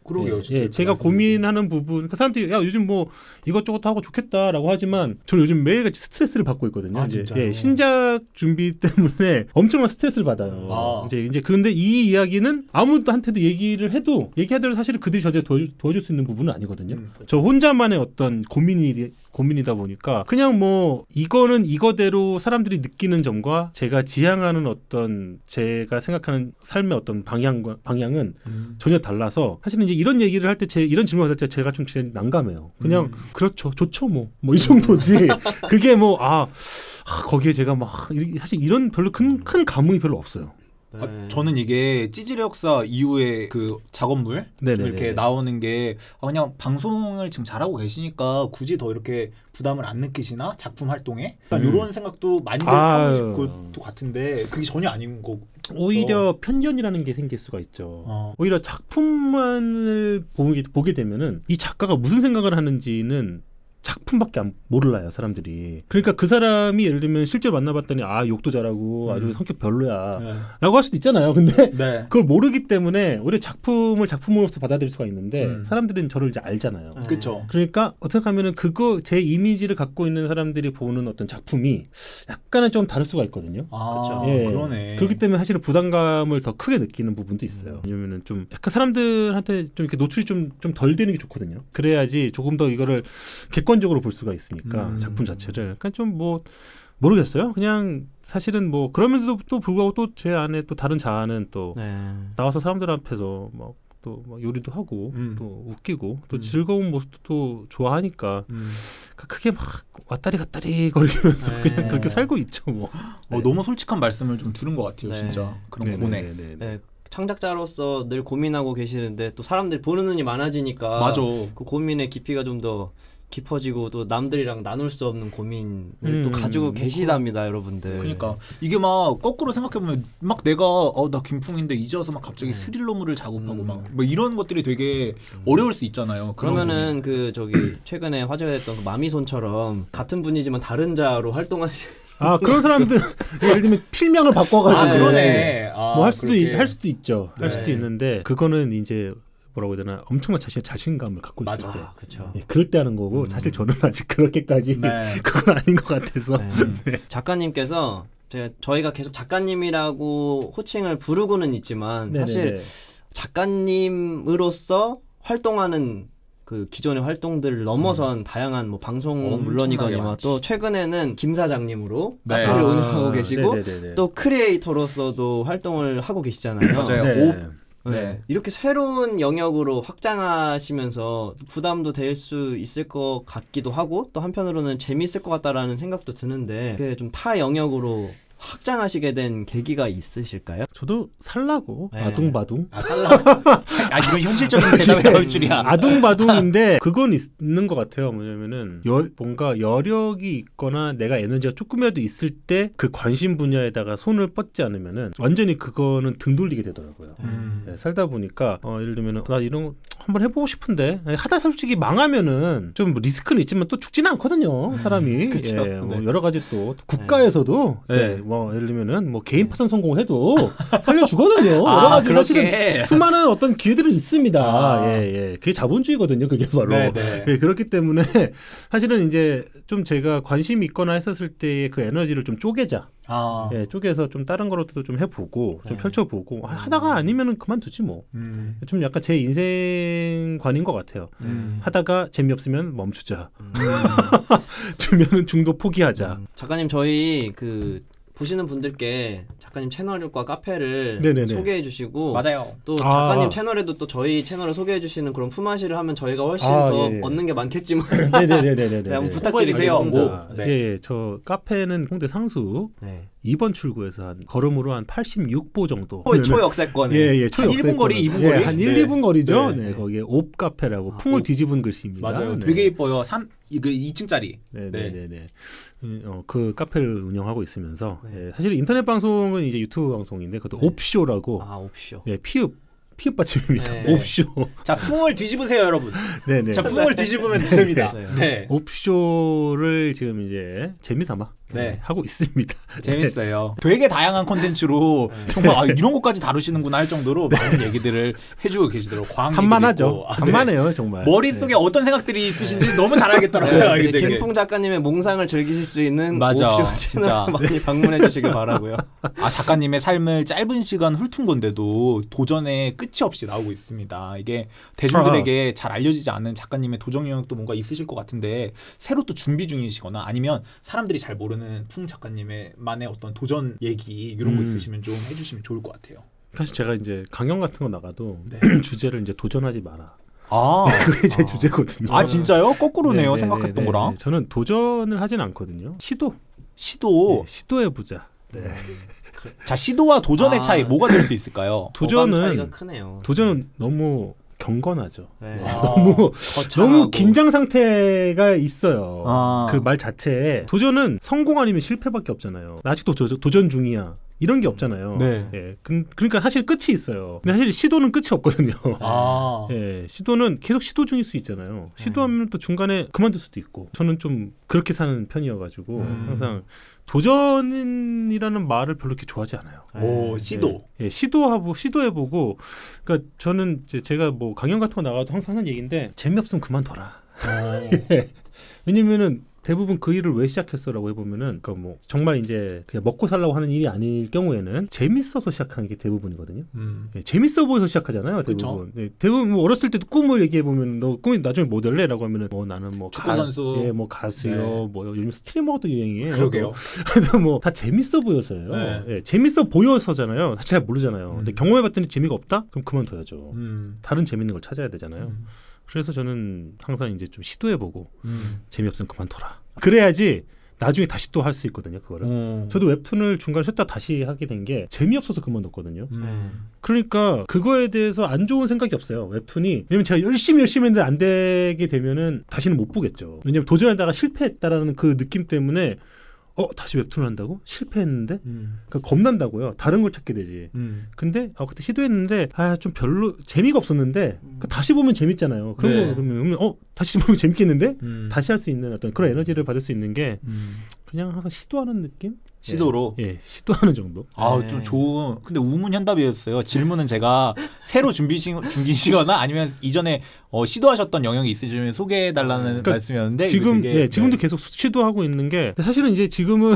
그러게요. 예, 제가 고민하는 부분, 그러니까 사람들이 야 요즘 뭐 이것저것 하고 좋겠다라고 하지만 저는 요즘 매일같이 스트레스를 받고 있거든요. 아, 진짜요? 예, 신작 준비 때문에 엄청난 스트레스를 받아요. 이제 근데 이 이야기는 아무한테도 얘기하더라도 사실은 그들이 저한테 도와줄 수 있는 부분은 아니거든요. 저 혼자만의 어떤 고민이다 보니까 그냥 뭐 이거는 이거대로 사람들이 느끼는 점과 제가 지향하는 어떤 제가 생각하는 삶의 어떤 방향은 전혀 달라서 사실은 이제 이런 얘기를 할 때 이런 질문을 할 때 제가 좀 제일 난감해요. 그냥 그렇죠, 좋죠, 뭐 이 정도지. 그게 뭐 거기에 제가 막 사실 이런 별로 큰 감흥이 별로 없어요. 저는 이게 찌질의 역사 이후에 그 작업물 이렇게 나오는 게 그냥 방송을 지금 잘하고 계시니까 굳이 더 이렇게 부담을 안 느끼시나 작품 활동에 이런 생각도 많이들 하고 것도 같은데 그게 전혀 아닌 거고. 오히려 편견이라는 게 생길 수가 있죠. 오히려 작품만을 보게 되면은 이 작가가 무슨 생각을 하는지는 작품밖에 몰라요, 사람들이. 그러니까 그 사람이 예를 들면 실제로 만나봤더니 욕도 잘하고 아주 성격 별로야 라고 할 수도 있잖아요. 근데 그걸 모르기 때문에 오히려 작품을 작품으로서 받아들일 수가 있는데 사람들은 저를 이제 알잖아요. 그렇죠. 그러니까 어떻게 하면은 제 이미지를 갖고 있는 사람들이 보는 어떤 작품이 약간은 좀 다를 수가 있거든요. 그렇죠. 그러네. 그렇기 때문에 사실은 부담감을 더 크게 느끼는 부분도 있어요. 왜냐면은 좀 약간 사람들한테 좀 이렇게 노출이 좀 덜 되는 게 좋거든요. 그래야지 조금 더 이거를 객관적으로 볼 수가 있으니까 작품 자체를. 그러니까 좀 뭐 모르겠어요. 그냥 사실은 뭐 그러면서도 또 불구하고 또 제 안에 또 다른 자아는 또 나와서 사람들 앞에서 막 또 요리도 하고 또 웃기고 또 즐거운 모습도 또 좋아하니까 크게 막 왔다리 갔다리 거리면서 그냥 그렇게 살고 있죠. 뭐. 너무 솔직한 말씀을 좀 들은 것 같아요. 진짜 그런 고뇌. 창작자로서 늘 고민하고 계시는데 또 사람들이 보는 눈이 많아지니까 맞아. 그 고민의 깊이가 좀 더 깊어지고 또 남들이랑 나눌 수 없는 고민을 또 가지고 계시답니다, 여러분들. 그러니까 이게 막 거꾸로 생각해보면 막 내가 나 김풍인데 이제 와서 막 갑자기 스릴러물을 작업하고 막 뭐 이런 것들이 되게 어려울 수 있잖아요. 그러면은 그 최근에 화제가 됐던 그 마미손처럼 같은 분이지만 다른 자로 활동하시. 그런 사람들 예를 들면 필명을 바꿔가지고 그러네. 뭐 할 수도 있죠. 할 수도 있는데 그거는 이제 뭐라고 해야 되나 엄청난 자신감을 갖고 있을 때 그렇죠. 그럴 때 하는 거고 사실 저는 아직 그렇게까지 그건 아닌 것 같아서. 작가님께서 저희가 계속 작가님이라고 호칭을 부르고는 있지만 사실 작가님으로서 활동하는 그 기존의 활동들을 넘어선 다양한 뭐 방송 물론이거니와 또 최근에는 김 사장님으로 카페를 운영하고 계시고 또 크리에이터로서도 활동을 하고 계시잖아요. 맞아요. 이렇게 새로운 영역으로 확장하시면서 부담도 될 수 있을 것 같기도 하고 또 한편으로는 재미있을 것 같다라는 생각도 드는데 좀 타 영역으로 확장하시게 된 계기가 있으실까요? 저도 살라고 아둥바둥. 이런 현실적인 대답이 나올 줄이야. 아둥바둥인데 그건 있는 것 같아요. 뭐냐면은 뭔가 여력이 있거나 내가 에너지가 조금이라도 있을 때 그 관심 분야에다가 손을 뻗지 않으면은 완전히 그거는 등 돌리게 되더라고요. 살다 보니까 예를 들면은 나 이런 거 한번 해보고 싶은데 하다 솔직히 망하면은 좀 리스크는 있지만 또 죽지는 않거든요. 사람이. 뭐 여러 가지 또 국가에서도 뭐 예를 들면은 뭐 개인 파산 성공해도 살려주거든요. 여러 가지 사실은 수많은 어떤 기회들은 있습니다. 그게 자본주의거든요. 그게 바로. 그렇기 때문에 사실은 이제 좀 제가 관심이 있거나 했었을 때의 그 에너지를 좀 쪼개자. 쪼개서 좀 다른 거로도 좀 해보고 좀 펼쳐보고 하다가 아니면은 그만두지 뭐. 좀 약간 제 인생관인 것 같아요. 하다가 재미없으면 멈추자. 주면은 중도 포기하자. 작가님 저희 그 보시는 분들께 작가님 채널과 카페를 네네네. 소개해 주시고 맞아요. 또 작가님 채널에도 또 저희 채널을 소개해 주시는 그런 품앗이를 하면 저희가 훨씬 더 예. 얻는 게 많겠지만 네네네네네. 네, 한번 부탁드리세요. 부탁드리겠습니다. 네. 예, 저 카페는 홍대 상수 네. 2번 출구에서 한 걸음으로 한 86보 정도. 초역세권에 예, 초역세권. 1분 거리, 2분 거리? 한 1, 네. 2분 거리죠. 네. 네, 거기에 옵 카페라고 풍을 옵. 뒤집은 글씨입니다. 맞아요. 네. 되게 예뻐요. 2층짜리. 네네네. 그 카페를 운영하고 있으면서 사실 인터넷 방송은 이제 유튜브 방송인데 그것도 옵쇼라고 옵쇼. 예, 피읍 받침입니다. 네. 옵쇼. 자, 풍을 뒤집으세요, 여러분. 네네. 자, 풍을 뒤집으면 됩니다. 네. 네. 옵쇼를 지금 이제 재미삼아 네. 하고 있습니다. 재밌어요. 되게 다양한 콘텐츠로 정말 이런 것까지 다루시는구나 할 정도로 많은 얘기들을 해주고 계시더라고요. 과학 산만하죠. 얘기도 있고. 산만해요, 정말. 머릿속에 어떤 생각들이 있으신지 너무 잘 알겠더라고요. 네, 이게 되게. 김풍 작가님의 몽상을 즐기실 수 있는 맞아, 옵쇼 진짜. 채널 많이 방문해 주시길 바라고요. 작가님의 삶을 짧은 시간 훑은 건데도 도전에 끝이 없이 나오고 있습니다. 이게 대중들에게 잘 알려지지 않은 작가님의 도전 영역도 뭔가 있으실 것 같은데 새로 또 준비 중이시거나 아니면 사람들이 잘 모르는 풍 작가님의 만의 어떤 도전 얘기 이런 거 있으시면 좀 해주시면 좋을 것 같아요. 사실 제가 이제 강연 같은 거 나가도 주제를 이제 도전하지 마라. 그게 제 주제거든요. 아 진짜요? 거꾸로네요. 네네네네. 생각했던 거랑. 저는 도전을 하진 않거든요. 시도. 시도해보자. 네. 자, 시도와 도전의 차이 뭐가 될 수 있을까요? 차이가 크네요. 도전은 너무 경건하죠. 네. 너무 긴장 상태가 있어요. 아. 그 말 자체에 도전은 성공 아니면 실패밖에 없잖아요. 나 아직도 도전 중이야. 이런 게 없잖아요. 네. 예. 그러니까 사실 끝이 있어요. 근데 사실 시도는 끝이 없거든요. 아. 예. 시도는 계속 시도 중일 수 있잖아요. 시도하면 또 중간에 그만둘 수도 있고. 저는 좀 그렇게 사는 편이어가지고 항상 도전이라는 말을 별로 이렇게 좋아하지 않아요. 오, 시도. 예, 시도해보고. 그러니까 저는 제가 뭐 강연 같은 거 나가도 항상 하는 얘기인데 재미없으면 그만둬라. 왜냐면은 대부분 그 일을 왜 시작했어라고 해보면은 그러니까 뭐 정말 이제 그냥 먹고 살라고 하는 일이 아닐 경우에는 재밌어서 시작하는 게 대부분이거든요. 예, 재밌어 보여서 시작하잖아요. 대부분. 예, 대부분 뭐 어렸을 때도 꿈을 얘기해 보면 너 꿈이 나중에 뭐 될래라고 하면은 뭐 나는 뭐 축구 선수, 뭐 가수요, 네. 뭐 요즘 스트리머도 유행이에요. 그러게요. 그래서 뭐 다 재밌어 보여서요. 네. 예, 재밌어 보여서잖아요. 사실 잘 모르잖아요. 근데 경험해봤더니 재미가 없다? 그럼 그만둬야죠. 다른 재밌는 걸 찾아야 되잖아요. 그래서 저는 항상 이제 좀 시도해보고 재미없으면 그만둬라. 그래야지 나중에 다시 또 할 수 있거든요. 그거를. 저도 웹툰을 중간에 쉬었다 다시 하게 된 게 재미없어서 그만뒀거든요. 그러니까 그거에 대해서 안 좋은 생각이 없어요. 웹툰이. 왜냐면 제가 열심히 했는데 안 되게 되면은 다시는 못 보겠죠. 왜냐면 도전하다가 실패했다라는 그 느낌 때문에 다시 웹툰을 한다고? 실패했는데? 그러니까 겁난다고요. 다른 걸 찾게 되지. 근데 그때 시도했는데 좀 별로 재미가 없었는데 다시 보면 재밌잖아요. 그런 네. 거 그러면 다시 보면 재밌겠는데? 다시 할 수 있는 어떤 그런 에너지를 받을 수 있는 게 그냥 항상 시도하는 느낌? 시도로. 예, 시도하는 정도. 좀 좋은. 근데 우문현답이었어요. 질문은 제가 새로 준비시거나 아니면 이전에 시도하셨던 영역이 있으시면 소개해달라는 그러니까 말씀이었는데 지금 되게, 지금도 계속 시도하고 있는 게 사실은 이제 지금은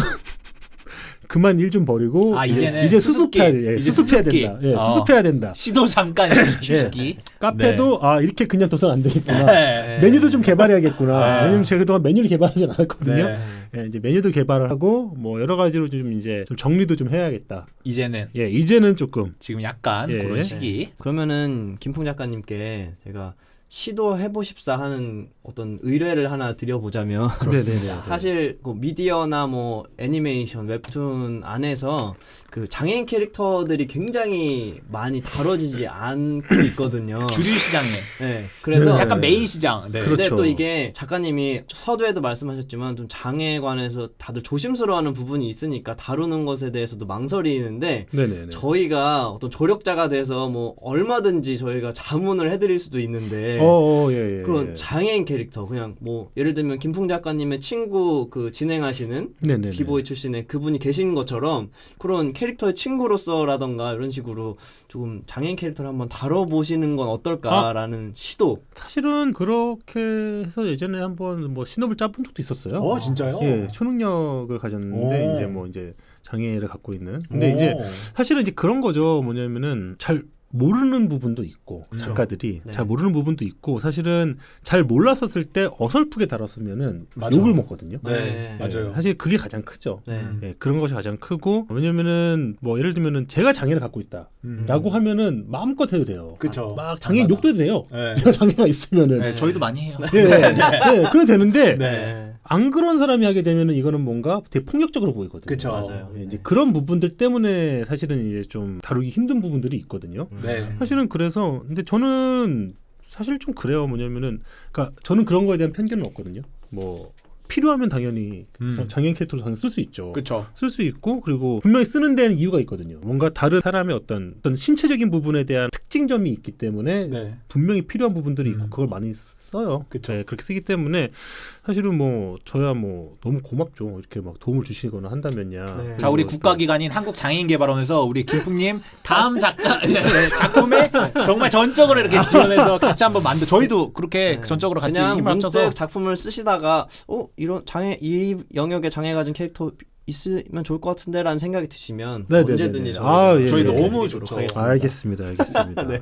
그만 일 좀 버리고 이제는 이제 수습해야 돼. 이제 수습해야 수습기. 된다. 예, 수습해야 된다. 시도 잠깐 휴식이. 카페도 이렇게 그냥 둬서는 안 되겠구나. 네. 메뉴도 좀 개발해야겠구나. 네. 왜냐면 제가 그동안 메뉴를 개발하지 않았거든요. 네. 예, 이제 메뉴도 개발을 하고 뭐 여러 가지로 좀 이제 좀 정리도 좀 해야겠다. 이제는 이제는 조금 지금 약간 그런 시기. 그러면은 김풍 작가님께 제가 시도해보십사 하는 어떤 의뢰를 하나 드려보자면 사실 그 미디어나 뭐 애니메이션, 웹툰 안에서 그 장애인 캐릭터들이 굉장히 많이 다뤄지지 않고 있거든요. 주류 시장에. 네. 그래서 약간 메인 시장. 네. 근데 그렇죠. 또 이게 작가님이 서두에도 말씀하셨지만 좀 장애에 관해서 다들 조심스러워하는 부분이 있으니까 다루는 것에 대해서도 망설이는데 네네네. 저희가 어떤 조력자가 돼서 뭐 얼마든지 저희가 자문을 해드릴 수도 있는데 예. 그런 장애인 캐릭터 그냥 뭐 예를 들면 김풍 작가님의 친구 그 진행하시는 네네네. 비보이 출신의 그분이 계신 것처럼 그런 캐릭터의 친구로서라던가 이런 식으로 조금 장애인 캐릭터를 한번 다뤄보시는 건 어떨까라는 시도. 사실은 그렇게 해서 예전에 한번 뭐 신업을 짜본 적도 있었어요. 진짜요? 예, 초능력을 가졌는데 이제 장애를 갖고 있는. 근데 이제 사실은 이제 그런 거죠. 뭐냐면은 잘 모르는 부분도 있고 작가들이 네. 잘 모르는 부분도 있고 사실은 잘 몰랐었을 때 어설프게 다뤘으면은 맞아. 욕을 먹거든요. 네, 맞아요. 사실 그게 가장 크죠. 네. 예, 그런 것이 가장 크고 왜냐면은 뭐 예를 들면은 제가 장애를 갖고 있다라고 하면은 마음껏 해도 돼요. 그쵸. 막 장애인 맞아. 욕도 해도 돼요. 네. 제가 장애가 있으면은 네, 저희도 많이 해요. 예, 그래도 되는데 네. 안 그런 사람이 하게 되면은 이거는 뭔가 되게 폭력적으로 보이거든요. 그쵸. 맞아요. 예, 이제 그런 부분들 때문에 사실은 이제 좀 다루기 힘든 부분들이 있거든요. 네. 사실은 그래서 근데 저는 사실 좀 그래요. 뭐냐면은 그러니까 저는 그런 거에 대한 편견은 없거든요. 뭐 필요하면 당연히 장애인 캐릭터로 당연히 쓸 수 있죠. 그렇죠. 쓸 수 있고 그리고 분명히 쓰는 데는 이유가 있거든요. 뭔가 다른 사람의 어떤 신체적인 부분에 대한 특징점이 있기 때문에 네. 분명히 필요한 부분들이 있고 그걸 많이 써요. 그쵸. 네, 그렇게 쓰기 때문에 사실은 뭐 저야 뭐 너무 고맙죠. 이렇게 막 도움을 주시거나 한다면야. 네. 자, 우리 국가기관인 한국장애인개발원에서 우리 김풍님 다음 작품에 정말 전적으로 이렇게 지원해서 같이 한번 저희도 그렇게 전적으로 같이 그냥 힘을 문득 합쳐서 작품을 쓰시다가 이런 이 영역에 장애 가진 캐릭터 있으면 좋을 것 같은데라는 생각이 드시면 네네네네. 언제든지 저희 예, 너무 예. 좋죠. 알겠습니다.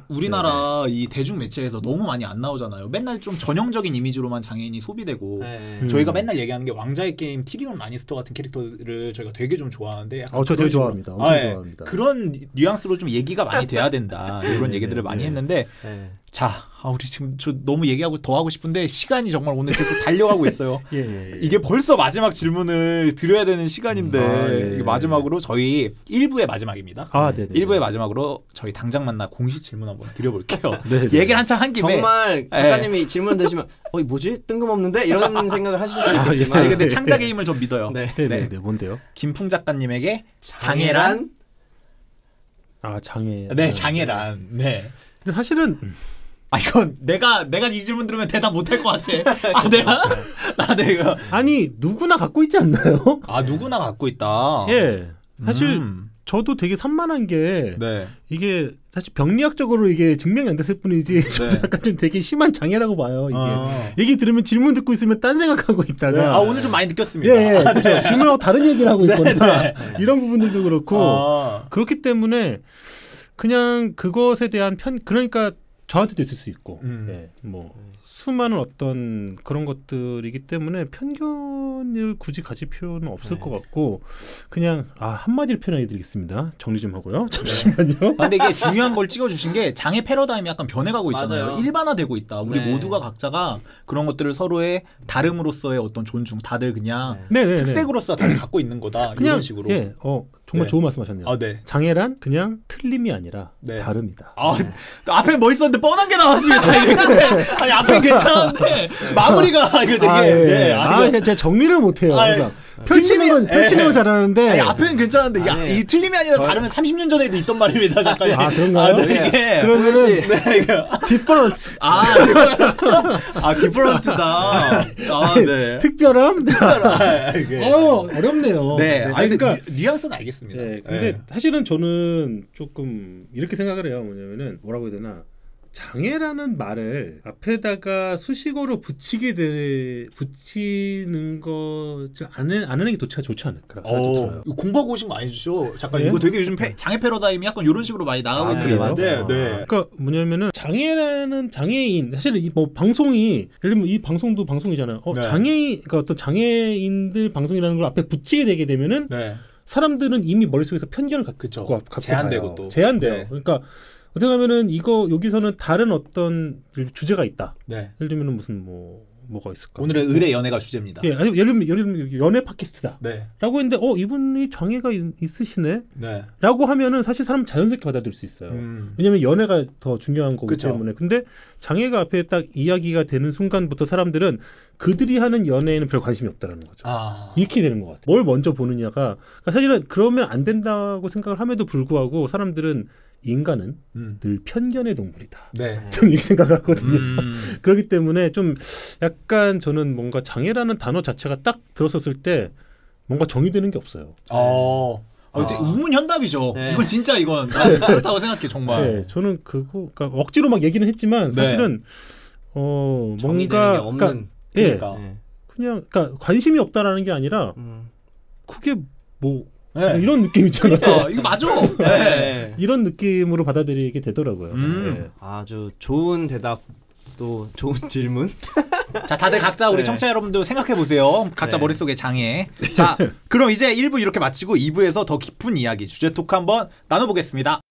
우리나라 이 대중 매체에서 너무 많이 안 나오잖아요. 맨날 좀 전형적인 이미지로만 장애인이 소비되고 네. 저희가 맨날 얘기하는 게 왕자의 게임 티리온 라니스터 같은 캐릭터를 저희가 되게 좀 좋아하는데 약간 저 되게 그런 식으로- 좋아합니다. 엄청 예. 좋아합니다. 그런 뉘앙스로 좀 얘기가 많이 돼야 된다. 이런 얘기들을 많이 했는데 네. 자, 우리 지금 저 너무 얘기하고 더 하고 싶은데 시간이 정말 오늘 계속 달려가고 있어요. 예. 이게 벌써 마지막 질문을 드려야 되는 시간인데 예. 이게 마지막으로 저희 1부의 마지막입니다. 네네. 1부의 마지막으로 저희 당장 만나 공식 질문 한번 드려볼게요. 네. 얘기를 한참 한 김에 정말 작가님이 질문 드시면 뭐지 뜬금없는데 이런 생각을 하실 수도 있겠지만 아니, 근데 창작의 힘을 좀 믿어요. 네. 네네. 뭔데요? 김풍 작가님에게 장애란? 장애. 네, 장애란. 네. 근데 사실은 이건 내가 이 질문 들으면 대답 못할 것 같아. 내가 아니 누구나 갖고 있지 않나요? 누구나 갖고 있다. 예. 사실 저도 되게 산만한 게 네. 이게 사실 병리학적으로 이게 증명이 안 됐을 뿐이지 저도 약간 좀 되게 심한 장애라고 봐요. 이게 얘기 들으면 질문 듣고 있으면 딴 생각하고 있다가 오늘 좀 많이 느꼈습니다. 예, 그렇죠. 질문하고 다른 얘기를 하고 있거나 이런 부분들도 그렇고 그렇기 때문에 그냥 그것에 대한 그러니까 저한테도 있을 수 있고 예, 뭐 수많은 어떤 그런 것들이기 때문에 편견을 굳이 가질 필요는 없을 것 같고 그냥 한마디로 표현해 드리겠습니다. 정리 좀 하고요. 잠시만요. 근데 이게 중요한 걸 찍어주신 게 장애 패러다임이 약간 변해가고 있잖아요. 맞아요. 일반화되고 있다. 우리 네. 모두가 각자가 그런 것들을 서로의 다름으로서의 어떤 존중, 다들 그냥 네네. 특색으로서 다들 갖고 있는 거다. 그냥 이런 식으로. 예, 정말 네. 좋은 말씀하셨네요. 네. 장애란 그냥 틀림이 아니라 네. 다름이다. 앞에 뭐 있었는데 뻔한 게 나왔습니다. 아니 앞에 괜찮은데 마무리가 이거 되게 제가 정리를 못해요. 항상. 펼치는 펼치는 건 잘하는데 아니, 앞에는 괜찮은데 이 틀림이 아니라 다르면 30년 전에도 있던 말입니다. 잠깐. 그런가요? 네. 그러면은 different. 디퍼런트다. 네. 특별함. 이게. 어렵네요. 네. 그러니까 뉘앙스는 알겠습니다. 네, 근데 사실은 저는 조금 이렇게 생각을 해요. 뭐라고 해야 되나? 장애라는 말을 앞에다가 수식어로 붙이는 것을 안 하는 게 도대체 좋지 않을까 생각이 들어요. 공부하고 오신 거 아니죠? 잠깐 네? 이거 되게 요즘 장애 패러다임이 약간 이런 식으로 많이 나가고 있는 게 맞아요. 네. 그러니까 뭐냐면은 장애라는 장애인 사실은 뭐 방송이 예를 들면 이 방송도 방송이잖아요. 네. 그러니까 어떤 장애인들 방송이라는 걸 앞에 붙이게 되게 되면은 사람들은 이미 머릿속에서 편견을 갖고 제한되고 또 제한돼요. 네. 그러니까 어떻게 보면은 여기서는 다른 어떤 주제가 있다. 네. 예를 들면은 무슨 뭐가 있을까? 오늘은 의뢰 연애가 주제입니다. 예, 아니 예를 들면 연애 팟캐스트다. 네. 라고 했는데 이분이 장애가 있으시네. 네. 라고 하면은 사실 사람 자연스럽게 받아들일 수 있어요. 왜냐면 연애가 더 중요한 거기 때문에. 근데 장애가 앞에 딱 이야기가 되는 순간부터 사람들은 그들이 하는 연애에는 별 관심이 없다라는 거죠. 이렇게 되는 것 같아요. 뭘 먼저 보느냐가 그러니까 사실은 그러면 안 된다고 생각을 함에도 불구하고 사람들은 인간은 늘 편견의 동물이다. 네. 저는 이렇게 생각을 하거든요. 그렇기 때문에 좀 약간 저는 뭔가 장애라는 단어 자체가 딱 들었었을 때 뭔가 정의되는 게 없어요. 되게 우문현답이죠. 네. 이건 진짜 그렇다고 생각해 정말. 네, 저는 그러니까 억지로 막 얘기는 했지만 사실은 뭔가 없는 그러니까 관심이 없다라는 게 아니라 그게 뭐 네. 이런 느낌 있잖아요. 이거 맞아. 네. 이런 느낌으로 받아들이게 되더라고요. 네. 아주 좋은 대답 또 좋은 질문. 자, 다들 각자 우리 네. 청취자 여러분도 생각해 보세요. 각자 네. 머릿속에 장애. 자, 그럼 이제 1부 이렇게 마치고 2부에서 더 깊은 이야기, 주제 토크 한번 나눠보겠습니다.